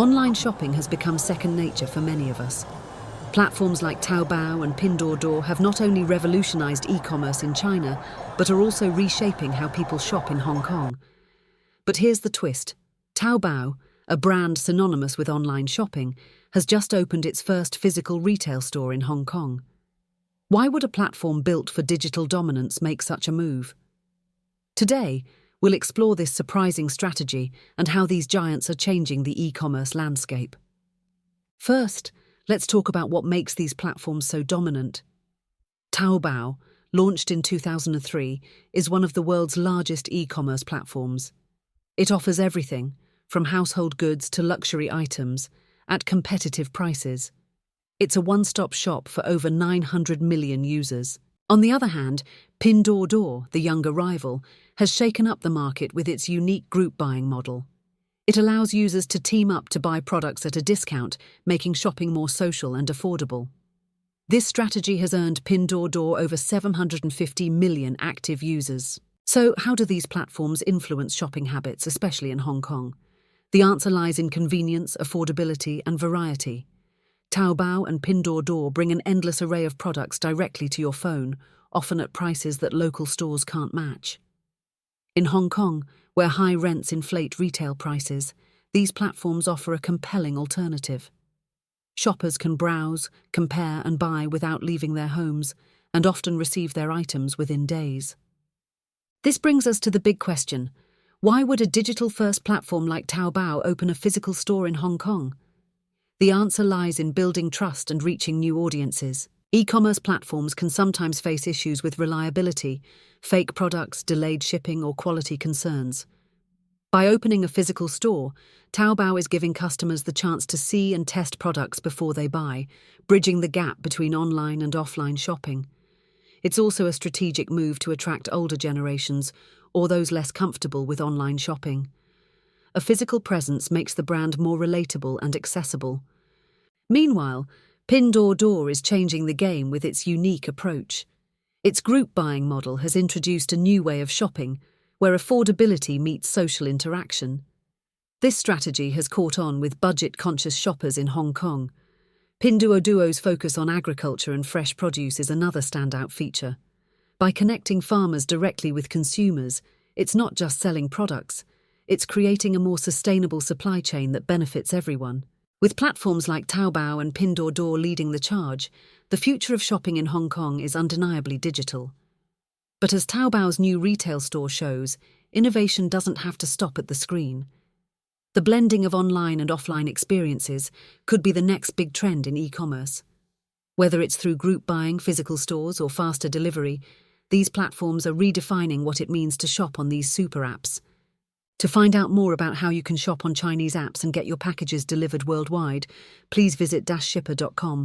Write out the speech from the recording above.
Online shopping has become second nature for many of us. Platforms like Taobao and Pinduoduo have not only revolutionized e-commerce in China, but are also reshaping how people shop in Hong Kong. But here's the twist. Taobao, a brand synonymous with online shopping, has just opened its first physical retail store in Hong Kong. Why would a platform built for digital dominance make such a move? Today, we'll explore this surprising strategy and how these giants are changing the e-commerce landscape. First, let's talk about what makes these platforms so dominant. Taobao, launched in 2003, is one of the world's largest e-commerce platforms. It offers everything, from household goods to luxury items, at competitive prices. It's a one-stop shop for over 900 million users. On the other hand, Pinduoduo, the younger rival, has shaken up the market with its unique group buying model. It allows users to team up to buy products at a discount, making shopping more social and affordable. This strategy has earned Pinduoduo over 750 million active users. So, how do these platforms influence shopping habits, especially in Hong Kong? The answer lies in convenience, affordability, and variety. Taobao and Pinduoduo bring an endless array of products directly to your phone, often at prices that local stores can't match. In Hong Kong, where high rents inflate retail prices, these platforms offer a compelling alternative. Shoppers can browse, compare, and buy without leaving their homes, and often receive their items within days. This brings us to the big question: why would a digital-first platform like Taobao open a physical store in Hong Kong? The answer lies in building trust and reaching new audiences. E-commerce platforms can sometimes face issues with reliability, fake products, delayed shipping, or quality concerns. By opening a physical store, Taobao is giving customers the chance to see and test products before they buy, bridging the gap between online and offline shopping. It's also a strategic move to attract older generations or those less comfortable with online shopping. A physical presence makes the brand more relatable and accessible. Meanwhile, Pinduoduo is changing the game with its unique approach. Its group buying model has introduced a new way of shopping, where affordability meets social interaction. This strategy has caught on with budget-conscious shoppers in Hong Kong. Pinduoduo's focus on agriculture and fresh produce is another standout feature. By connecting farmers directly with consumers, it's not just selling products, it's creating a more sustainable supply chain that benefits everyone. With platforms like Taobao and Pinduoduo leading the charge, the future of shopping in Hong Kong is undeniably digital. But as Taobao's new retail store shows, innovation doesn't have to stop at the screen. The blending of online and offline experiences could be the next big trend in e-commerce. Whether it's through group buying, physical stores, or faster delivery, these platforms are redefining what it means to shop on these super apps. To find out more about how you can shop on Chinese apps and get your packages delivered worldwide, please visit shipper.com.